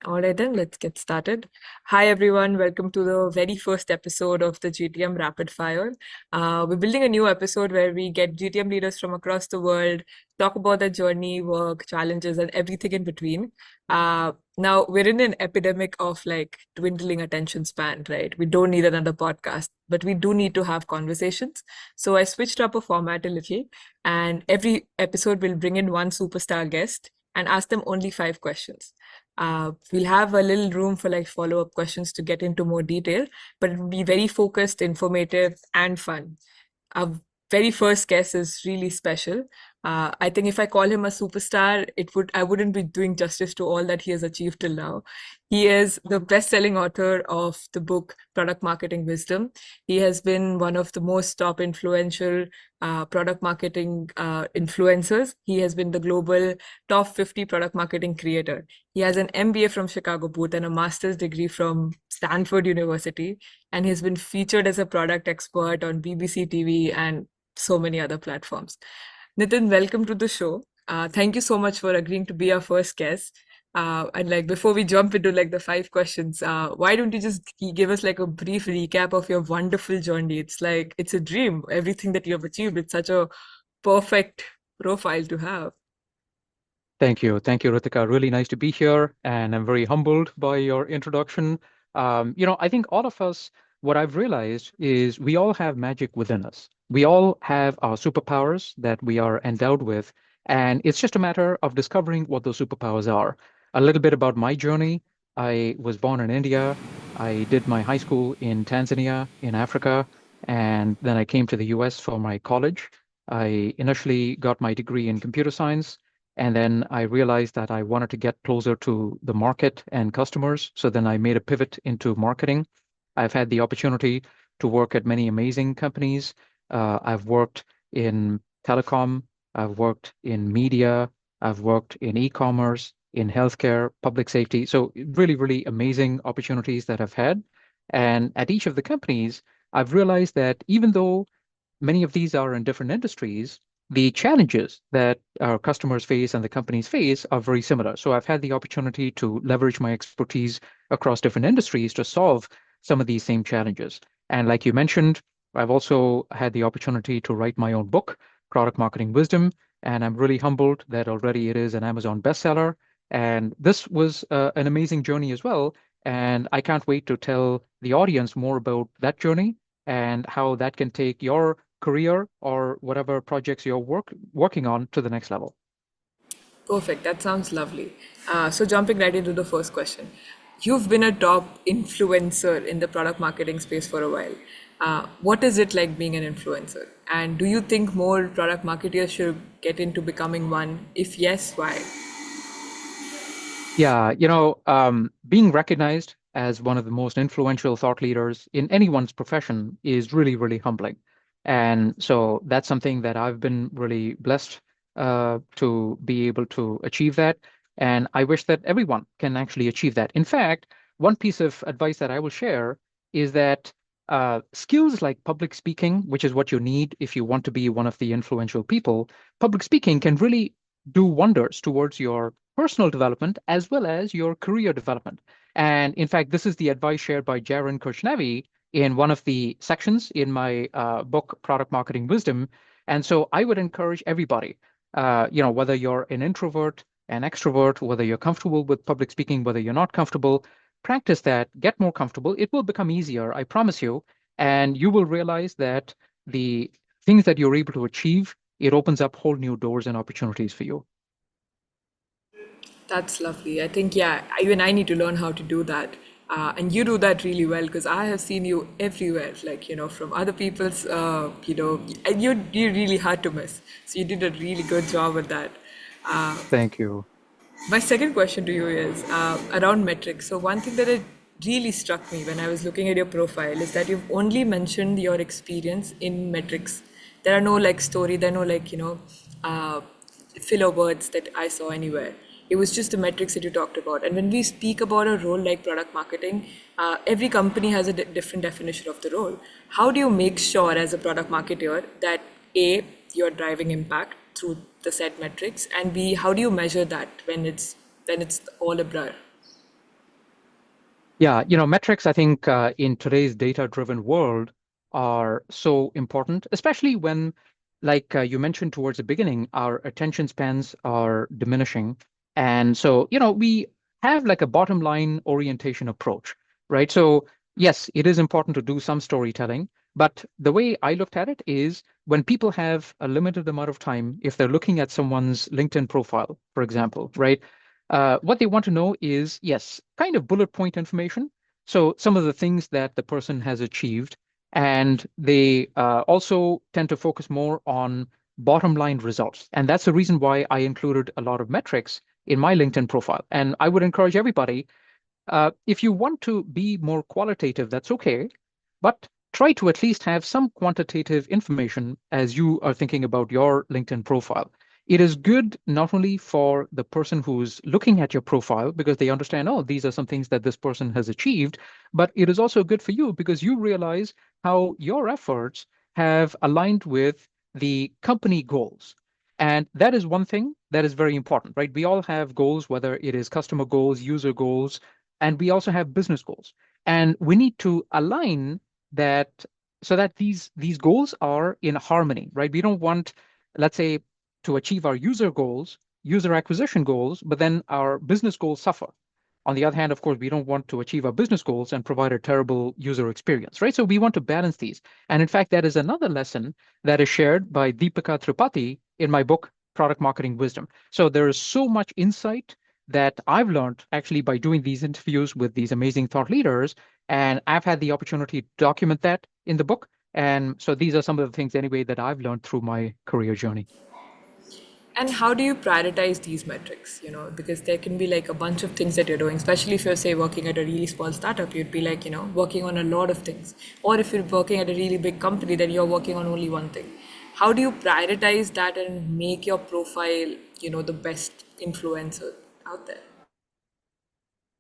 All right, then let's get started. Hi, everyone. Welcome to the very first episode of the GTM Rapidfire. We're building a new episode where we get GTM leaders from across the world, talk about their journey, work, challenges, and everything in between. Now, we're in an epidemic of like dwindling attention span, right? We don't need another podcast, but we do need to have conversations. So I switched up a format a little, and every episode will bring in one superstar guest and ask them only 5 questions. We'll have a little room for like follow-up questions to get into more detail, but it will be very focused, informative, and fun. Our very first guest is really special. I think if I call him a superstar, I wouldn't be doing justice to all that he has achieved till now. He is the best-selling author of the book Product Marketing Wisdom. He has been one of the most top influential product marketing influencers. He has been the global top 50 product marketing creator. He has an MBA from Chicago Booth and a master's degree from Stanford University, and he's been featured as a product expert on BBC TV and so many other platforms. Nitin, welcome to the show. Thank you so much for agreeing to be our first guest. And like before we jump into like the 5 questions, why don't you just give us like a brief recap of your wonderful journey? It's like it's a dream. Everything that you have achieved. It's such a perfect profile to have. Thank you. Thank you, Ritika. Really nice to be here. And I'm very humbled by your introduction. I think all of us, what I've realized is we all have magic within us. We all have our superpowers that we are endowed with. And it's just a matter of discovering what those superpowers are. A little bit about my journey. I was born in India. I did my high school in Tanzania, in Africa. And then I came to the US for my college. I initially got my degree in computer science. And then I realized that I wanted to get closer to the market and customers. So then I made a pivot into marketing. I've had the opportunity to work at many amazing companies. I've worked in telecom, I've worked in media, I've worked in e-commerce, in healthcare, public safety. So really, really amazing opportunities that I've had. And at each of the companies, I've realized that even though many of these are in different industries, the challenges that our customers face and the companies face are very similar. So I've had the opportunity to leverage my expertise across different industries to solve some of these same challenges. And like you mentioned, I've also had the opportunity to write my own book, Product Marketing Wisdom, and I'm really humbled that already it is an Amazon bestseller. And this was an amazing journey as well. And I can't wait to tell the audience more about that journey and how that can take your career or whatever projects you're working on to the next level. Perfect. That sounds lovely. So jumping right into the first question, you've been a top influencer in the product marketing space for a while. What is it like being an influencer? And do you think more product marketers should get into becoming one? If yes, why? Yeah, being recognized as one of the most influential thought leaders in anyone's profession is really, really humbling. And so that's something that I've been really blessed to be able to achieve that. And I wish that everyone can actually achieve that. In fact, one piece of advice that I will share is that skills like public speaking, which is what you need if you want to be one of the influential people, public speaking can really do wonders towards your personal development as well as your career development. And in fact, this is the advice shared by Jaron Kirshnevi in one of the sections in my book, Product Marketing Wisdom. And so I would encourage everybody, whether you're an introvert, an extrovert, whether you're comfortable with public speaking, whether you're not comfortable, practice that, get more comfortable. It will become easier, I promise you. And you will realize that the things that you're able to achieve, it opens up whole new doors and opportunities for you. That's lovely. I think, yeah, even I need to learn how to do that. And you do that really well because I have seen you everywhere, like, from other people's, and you're really hard to miss. So you did a really good job with that. Uh, Thank you. my second question to you is around metrics. So one thing that it really struck me when I was looking at your profile is that you've only mentioned your experience in metrics. There are no like story, there are no like, uh, filler words that I saw anywhere. It was just the metrics that you talked about. And when we speak about a role like product marketing, every company has a different definition of the role. How do you make sure as a product marketer that A, you're driving impact through the set metrics, and B, how do you measure that when it's all a blur? Yeah, metrics, I think, in today's data-driven world are so important, especially when, like you mentioned towards the beginning, our attention spans are diminishing. And so, we have like a bottom line orientation approach, right? So, yes, it is important to do some storytelling, but the way I looked at it is when people have a limited amount of time, if they're looking at someone's LinkedIn profile, for example, right? What they want to know is, yes, kind of bullet point information. So some of the things that the person has achieved, and they also tend to focus more on bottom line results. And that's the reason why I included a lot of metrics in my LinkedIn profile. And I would encourage everybody, if you want to be more qualitative, that's okay, but try to at least have some quantitative information as you are thinking about your LinkedIn profile. It is good not only for the person who's looking at your profile because they understand, oh, these are some things that this person has achieved, but it is also good for you because you realize how your efforts have aligned with the company goals. And that is one thing that is very important, right? We all have goals, whether it is customer goals, user goals, and we also have business goals. And we need to align that so that these goals are in harmony, right? We don't want, let's say, to achieve our user goals, user acquisition goals, but then our business goals suffer. On the other hand, of course, we don't want to achieve our business goals and provide a terrible user experience, right? So we want to balance these. And in fact, that is another lesson that is shared by Deepika Tripathi in my book, Product Marketing Wisdom. So there is so much insight that I've learned actually by doing these interviews with these amazing thought leaders. And I've had the opportunity to document that in the book. And so these are some of the things, anyway, that I've learned through my career journey. And how do you prioritize these metrics? Because there can be like a bunch of things that you're doing, especially if you're, say, working at a really small startup, you'd be like, working on a lot of things. Or if you're working at a really big company, then you're working on only one thing. How do you prioritize that and make your profile, the best influencer out there?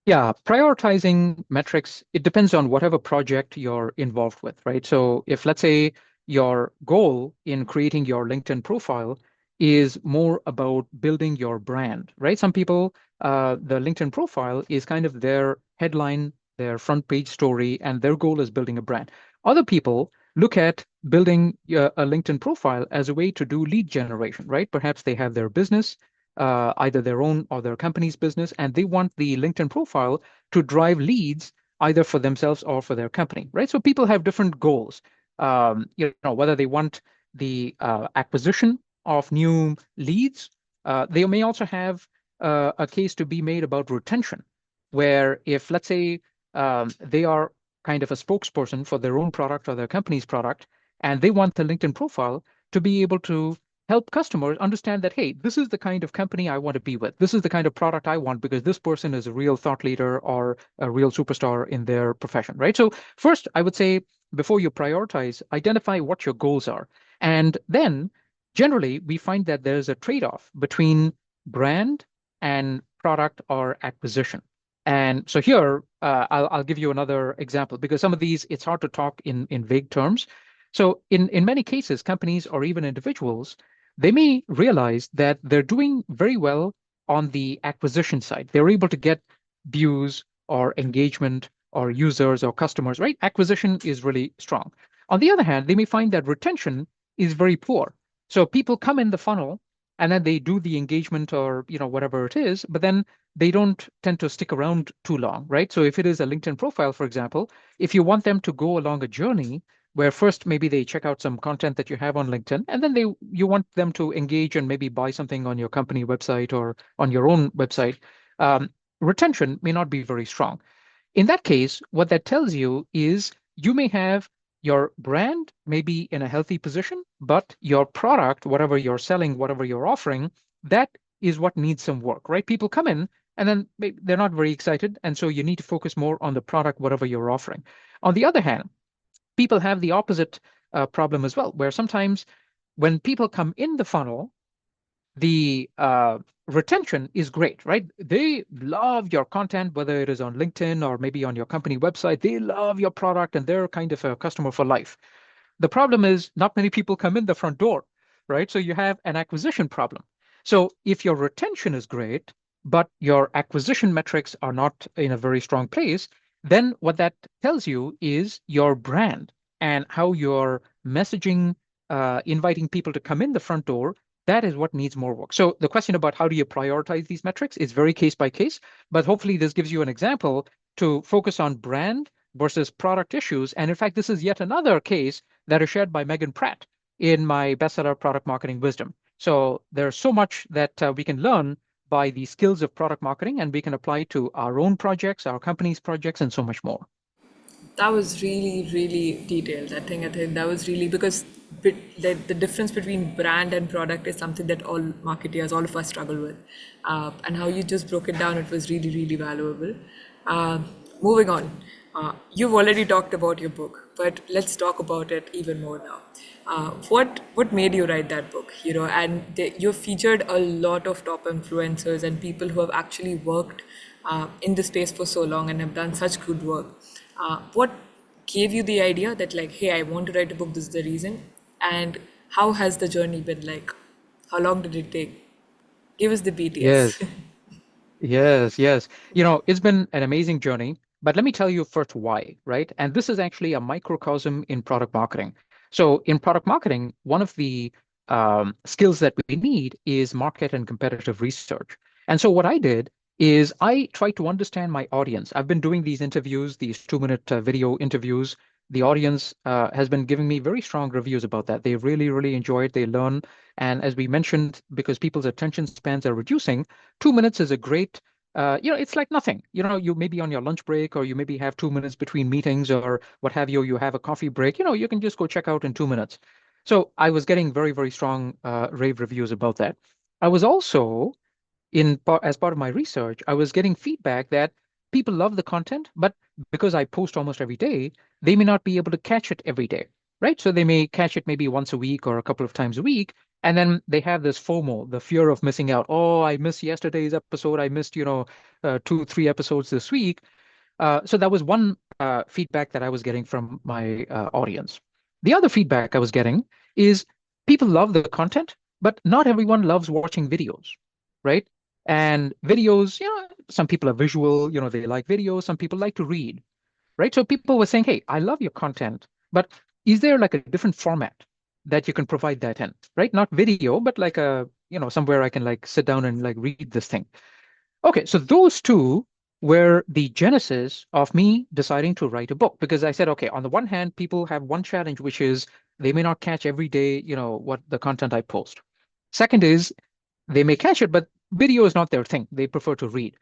Yeah, prioritizing metrics, it depends on whatever project you're involved with, right? So if, let's say, your goal in creating your LinkedIn profile is more about building your brand, right? Some people, the LinkedIn profile is kind of their headline, their front page story, and their goal is building a brand. Other people look at building a LinkedIn profile as a way to do lead generation, right? Perhaps they have their business, either their own or their company's business, and they want the LinkedIn profile to drive leads either for themselves or for their company, right? So people have different goals. Whether they want the acquisition of new leads, they may also have a case to be made about retention, where if, let's say, they are kind of a spokesperson for their own product or their company's product, and they want the LinkedIn profile to be able to help customers understand that, hey, this is the kind of company I want to be with. This is the kind of product I want because this person is a real thought leader or a real superstar in their profession, right? So, first, I would say before you prioritize, identify what your goals are. And then generally, we find that there's a trade off between brand and product or acquisition. And so here, I'll give you another example because some of these, it's hard to talk in vague terms. So in many cases, companies or even individuals, they may realize that they're doing very well on the acquisition side. They're able to get views or engagement or users or customers, right? Acquisition is really strong. On the other hand, they may find that retention is very poor. So people come in the funnel and then they do the engagement or whatever it is, but then they don't tend to stick around too long, right? So if it is a LinkedIn profile, for example, if you want them to go along a journey where first maybe they check out some content that you have on LinkedIn, and then you want them to engage and maybe buy something on your company website or on your own website, retention may not be very strong. In that case, what that tells you is you may have your brand maybe in a healthy position, but your product, whatever you're selling, whatever you're offering, that is what needs some work, right? People come in and then they're not very excited. And so you need to focus more on the product, whatever you're offering. On the other hand, people have the opposite problem as well, where sometimes when people come in the funnel, the retention is great, right? They love your content, whether it is on LinkedIn or maybe on your company website. They love your product and they're kind of a customer for life. The problem is not many people come in the front door, right? So you have an acquisition problem. So if your retention is great, but your acquisition metrics are not in a very strong place, then what that tells you is your brand and how your messaging, inviting people to come in the front door. That is what needs more work. So the question about how do you prioritize these metrics is very case by case, but hopefully this gives you an example to focus on brand versus product issues. And in fact, this is yet another case that is shared by Megan Pratt in my bestseller, Product Marketing Wisdom. So there's so much that we can learn by the skills of product marketing, and we can apply to our own projects, our company's projects, and so much more. That was really, really detailed. I think that was really because the difference between brand and product is something that all marketeers, all of us struggle with. And how you just broke it down, it was really, really valuable. Uh, Moving on, you've already talked about your book, but let's talk about it even more now. What made you write that book? And you've featured a lot of top influencers and people who have actually worked in the space for so long and have done such good work. What gave you the idea that, like, hey, I want to write a book, this is the reason? And how has the journey been like? How long did it take? Give us the BTS. Yes. Yes, yes. It's been an amazing journey, but let me tell you first why, right? And this is actually a microcosm in product marketing. So, in product marketing, one of the skills that we need is market and competitive research. And so, what I did is I tried to understand my audience. I've been doing these interviews, these 2-minute video interviews. The audience has been giving me very strong reviews about that. They really, really enjoy it. They learn. And as we mentioned, because people's attention spans are reducing, 2 minutes is a great, it's like nothing. You may be on your lunch break, or you maybe have 2 minutes between meetings or what have you. You have a coffee break. You can just go check out in 2 minutes. So I was getting very, very strong rave reviews about that. I was also as part of my research, I was getting feedback that people love the content, but because I post almost every day, they may not be able to catch it every day, right? So they may catch it maybe once a week or a couple of times a week, and then they have this FOMO, the fear of missing out. Oh, I missed yesterday's episode. I missed, 2, 3 episodes this week. So that was one feedback that I was getting from my audience. The other feedback I was getting is people love the content, but not everyone loves watching videos, right? And videos, some people are visual, they like videos, some people like to read, right? So people were saying, hey, I love your content, but is there like a different format that you can provide that in, right? Not video, but like somewhere I can like sit down and like read this thing. Okay, so those two were the genesis of me deciding to write a book, because I said, okay, on the one hand, people have one challenge, which is they may not catch every day, what the content I post. Second is they may catch it, but video is not their thing. They prefer to read.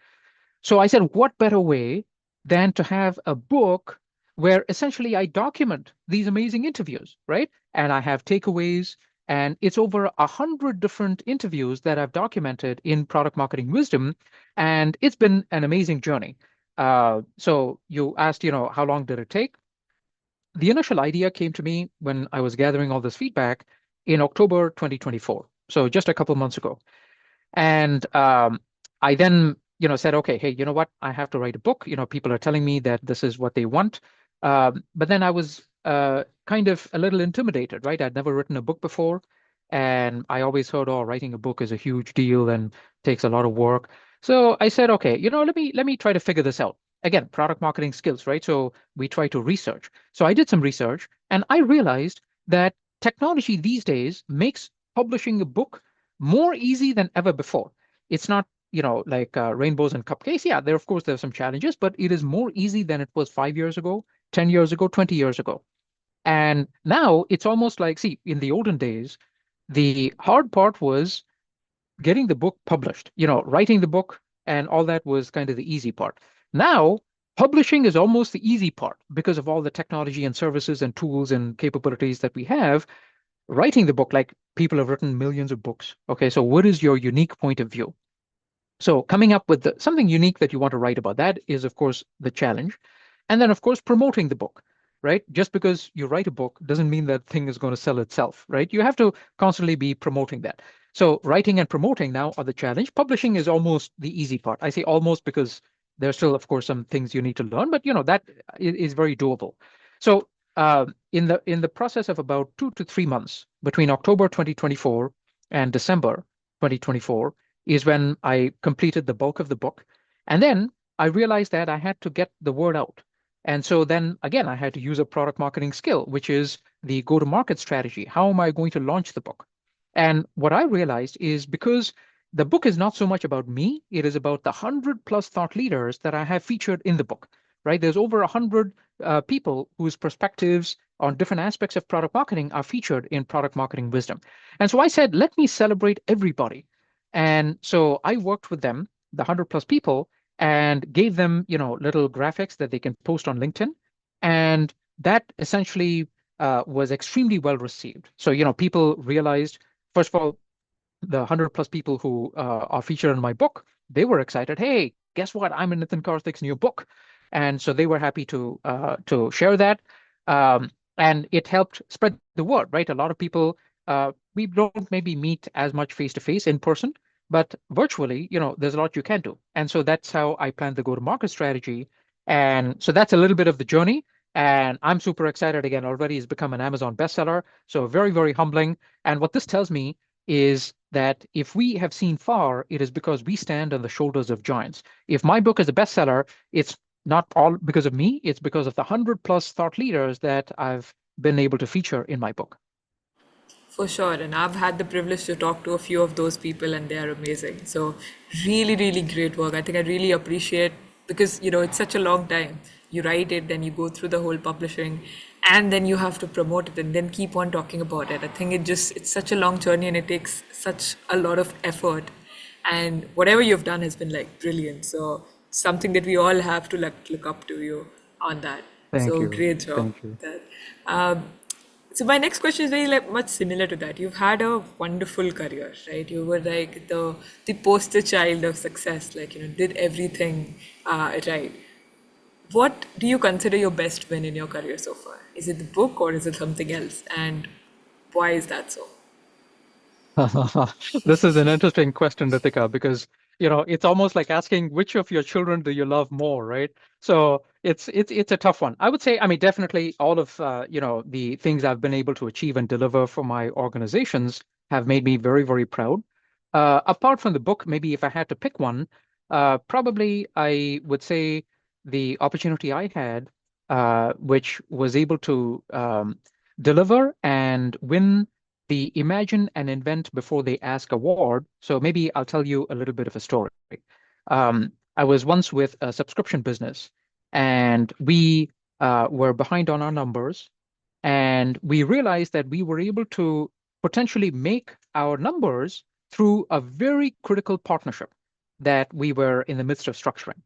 So I said, what better way than to have a book where essentially I document these amazing interviews, right? And I have takeaways, and it's over 100 different interviews that I've documented in Product Marketing Wisdom, and it's been an amazing journey. So you asked, how long did it take? The initial idea came to me when I was gathering all this feedback in October 2024. So just a couple months ago. And I then, said, okay, hey, you know what? I have to write a book. People are telling me that this is what they want. But then I was kind of a little intimidated, right? I'd never written a book before. And I always heard, oh, writing a book is a huge deal and takes a lot of work. So I said, okay, let me try to figure this out. Again, product marketing skills, right? So we try to research. So I did some research, and I realized that technology these days makes publishing a book more easy than ever before. It's not, like rainbows and cupcakes. Yeah, there, of course, there are some challenges, but it is more easy than it was 5 years ago, 10 years ago, 20 years ago. And now it's almost like, see, in the olden days, the hard part was getting the book published, writing the book and all that was kind of the easy part. Now, publishing is almost the easy part because of all the technology and services and tools and capabilities that we have. Writing the book, like people have written millions of books. Okay, so what is your unique point of view? So coming up with something unique that you want to write about, that is, of course, the challenge. And then, of course, promoting the book, right? Just because you write a book doesn't mean that thing is going to sell itself, right? You have to constantly be promoting that. So writing and promoting now are the challenge. Publishing is almost the easy part. I say almost because there's still, of course, some things you need to learn, but that is very doable. So in the process of about 2 to 3 months between October 2024 and December 2024 is when I completed the bulk of the book. And then I realized that I had to get the word out. And so then again, I had to use a product marketing skill, which is the go to market strategy. How am I going to launch the book? And what I realized is because the book is not so much about me, it is about the 100 plus thought leaders that I have featured in the book, right? There's over 100 people whose perspectives on different aspects of product marketing are featured in Product Marketing Wisdom. And so I said, let me celebrate everybody. And so I worked with them, the 100 plus people, and gave them, little graphics that they can post on LinkedIn. And that essentially was extremely well received. So, people realized, first of all, the 100 plus people who are featured in my book, they were excited. Hey, guess what? I'm in Nitin Karthik's new book, and so they were happy to share that, um, and it helped spread the word. Right, a lot of people we don't maybe meet as much face to face in person, but virtually, there's a lot you can do, and so that's how I plan the go to market strategy, and so that's a little bit of the journey. And I'm super excited again. Already, it's become an Amazon bestseller, so very, very humbling. And what this tells me is that if we have seen far, it is because we stand on the shoulders of giants. If my book is a bestseller, it's not all because of me, it's because of the 100 plus thought leaders that I've been able to feature in my book. For sure. And I've had the privilege to talk to a few of those people, and they are amazing. So, really, really great work. I think I really appreciate because, it's such a long time. You write it, then you go through the whole publishing, and then you have to promote it and then keep on talking about it. I think it's such a long journey and it takes such a lot of effort. And whatever you've done has been like brilliant. So, something that we all have to like look up to you on that. Thank So, you. great job. Thank you. That. Um, so my next question is very like much similar to that. You've had a wonderful career, right? You were like the poster child of success, like did everything right. What do you consider your best win in your career so far? Is it the book or is it something else? And why is that so? This is an interesting question, Ritika, because it's almost like asking which of your children do you love more, right? So it's a tough one. I would say, I mean, definitely all of the things I've been able to achieve and deliver for my organizations have made me very, very proud. Apart from the book, maybe if I had to pick one, probably I would say the opportunity I had, which was able to deliver and win the Imagine and Invent Before They Ask award. So maybe I'll tell you a little bit of a story. I was once with a subscription business, and we were behind on our numbers, and we realized that we were able to potentially make our numbers through a very critical partnership that we were in the midst of structuring.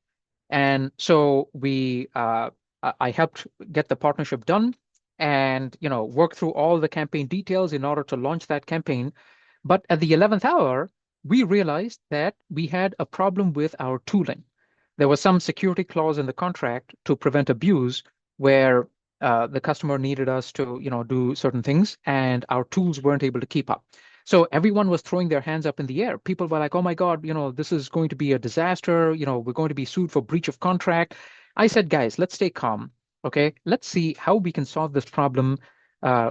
And so I helped get the partnership done and work through all the campaign details in order to launch that campaign. But at the 11th hour, we realized that we had a problem with our tooling. There was some security clause in the contract to prevent abuse where the customer needed us to do certain things, and our tools weren't able to keep up. So everyone was throwing their hands up in the air. People were like, "Oh my God, this is going to be a disaster. We're going to be sued for breach of contract." I said, "Guys, let's stay calm. Okay, let's see how we can solve this problem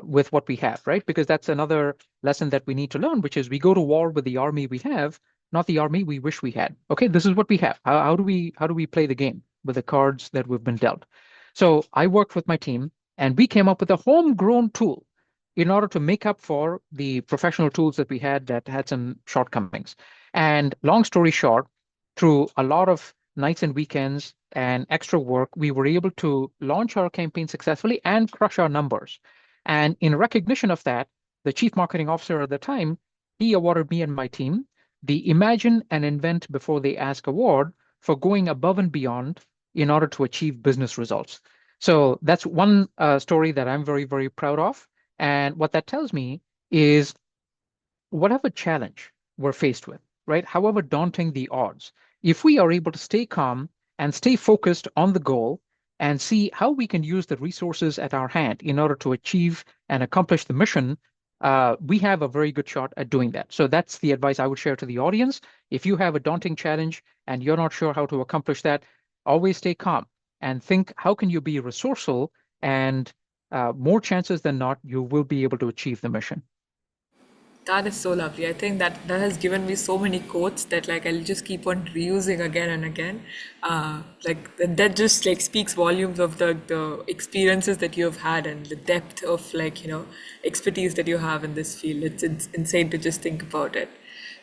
with what we have, right? Because that's another lesson that we need to learn, which is we go to war with the army we have, not the army we wish we had. Okay, this is what we have. How do we play the game with the cards that we've been dealt?" So I worked with my team, and we came up with a homegrown tool in order to make up for the professional tools that we had that had some shortcomings. And long story short, through a lot of nights and weekends and extra work, we were able to launch our campaign successfully and crush our numbers. And in recognition of that, the chief marketing officer at the time, he awarded me and my team the Imagine and Invent Before They Ask award for going above and beyond in order to achieve business results. So that's one story that I'm very, very proud of. And what that tells me is whatever challenge we're faced with, right? However daunting the odds, if we are able to stay calm and stay focused on the goal and see how we can use the resources at our hand in order to achieve and accomplish the mission, we have a very good shot at doing that. So that's the advice I would share to the audience. If you have a daunting challenge and you're not sure how to accomplish that, always stay calm and think how can you be resourceful, and more chances than not, you will be able to achieve the mission. That is so lovely. I think that has given me so many quotes that like I'll just keep on reusing again and again. That just like speaks volumes of the experiences that you have had and the depth of like expertise that you have in this field. It's insane to just think about it.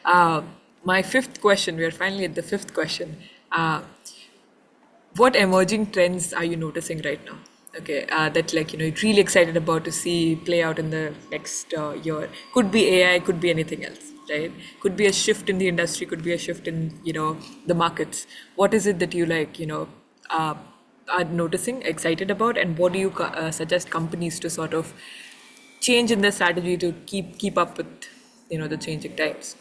Uh, my fifth question. We are finally at the fifth question. What emerging trends are you noticing right now? Okay, that like you're really excited about to see play out in the next year. Could be AI, could be anything else, right? Could be a shift in the industry, could be a shift in the markets. What is it that you like uh, are noticing, excited about, and what do you suggest companies to sort of change in their strategy to keep up with the changing times?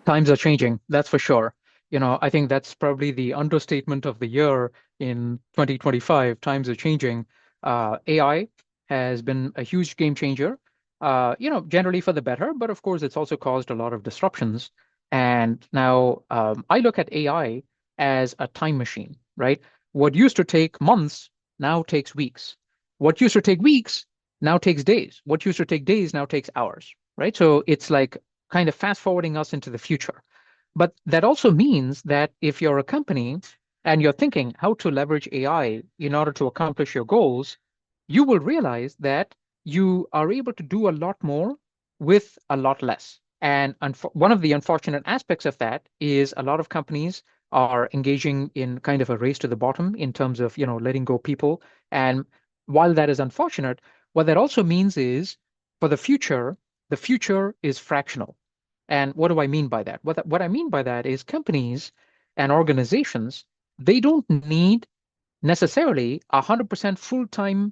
Times are changing, that's for sure. I think that's probably the understatement of the year in 2025. Times are changing. AI has been a huge game changer, generally for the better, but of course, it's also caused a lot of disruptions. And now I look at AI as a time machine, right? What used to take months now takes weeks. What used to take weeks now takes days. What used to take days now takes hours, right? So it's like kind of fast forwarding us into the future. But that also means that if you're a company and you're thinking how to leverage AI in order to accomplish your goals, you will realize that you are able to do a lot more with a lot less. And one of the unfortunate aspects of that is a lot of companies are engaging in kind of a race to the bottom in terms of, letting go people. And while that is unfortunate, what that also means is for the future is fractional. And what do I mean by that? What I mean by that is companies and organizations, they don't need necessarily 100% full-time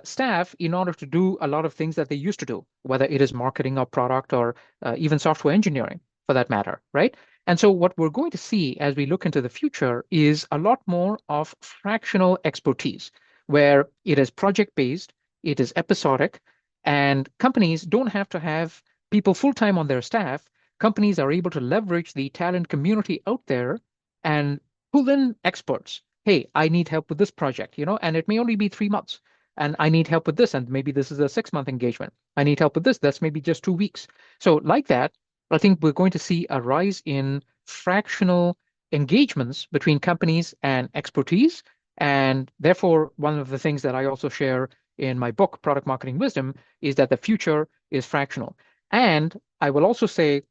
staff in order to do a lot of things that they used to do, whether it is marketing or product or even software engineering for that matter, right? And so what we're going to see as we look into the future is a lot more of fractional expertise, where it is project-based, it is episodic, and companies don't have to have people full-time on their staff. Companies are able to leverage the talent community out there and pull in experts. Hey, I need help with this project, and it may only be 3 months. And I need help with this, and maybe this is a 6 month engagement. I need help with this, that's maybe just 2 weeks. So, like that, I think we're going to see a rise in fractional engagements between companies and expertise. And therefore, one of the things that I also share in my book, Product Marketing Wisdom, is that the future is fractional. And I will also say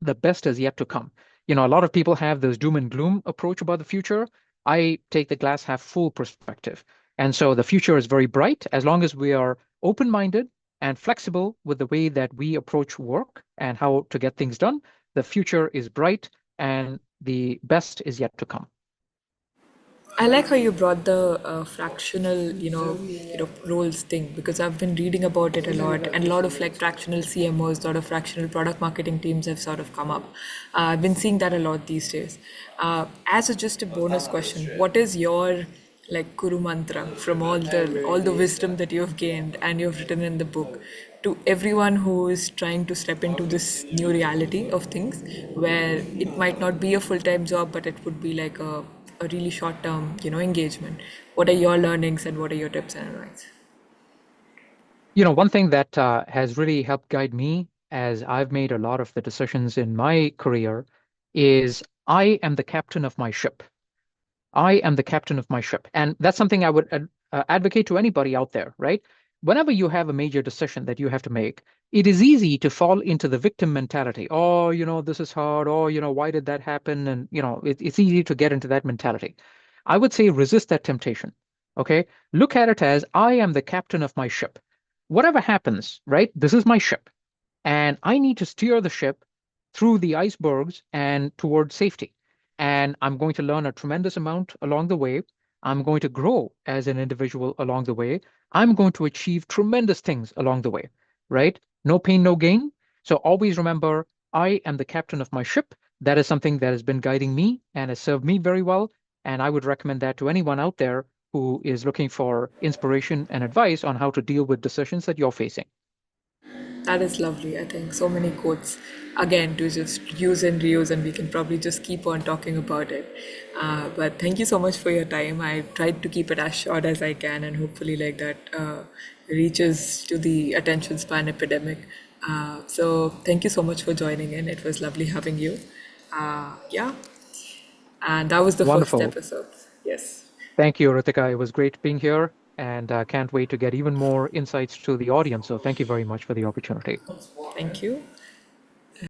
the best is yet to come. A lot of people have this doom and gloom approach about the future. I take the glass half full perspective. And so the future is very bright as long as we are open minded and flexible with the way that we approach work and how to get things done. The future is bright and the best is yet to come. I like how you brought the fractional, roles thing because I've been reading about it a lot, and a lot of like fractional CMOs, a lot of fractional product marketing teams have sort of come up. I've been seeing that a lot these days. Just a bonus question, what is your like Kuru mantra from all the wisdom that you have gained and you've written in the book to everyone who is trying to step into this new reality of things where it might not be a full-time job but it would be like a really short-term engagement? What are your learnings and what are your tips and advice? One thing that has really helped guide me as I've made a lot of the decisions in my career is I am the captain of my ship. I am the captain of my ship. And that's something I would advocate to anybody out there, right? Whenever you have a major decision that you have to make, it is easy to fall into the victim mentality. Oh, this is hard. Oh, why did that happen? And, it's easy to get into that mentality. I would say resist that temptation. Okay. Look at it as I am the captain of my ship. Whatever happens, right? This is my ship and I need to steer the ship through the icebergs and towards safety. And I'm going to learn a tremendous amount along the way. I'm going to grow as an individual along the way. I'm going to achieve tremendous things along the way, right? No pain, no gain. So always remember, I am the captain of my ship. That is something that has been guiding me and has served me very well. And I would recommend that to anyone out there who is looking for inspiration and advice on how to deal with decisions that you're facing. That is lovely. I think so many quotes again to just use and reuse, and we can probably just keep on talking about it. But thank you so much for your time. I tried to keep it as short as I can, and hopefully, like that reaches to the attention span epidemic. So thank you so much for joining in. It was lovely having you. Yeah, and that was the first Wonderful. episode. Yes. Thank you, Ritika. It was great being here, and can't wait to get even more insights to the audience. So thank you very much for the opportunity. Thank you.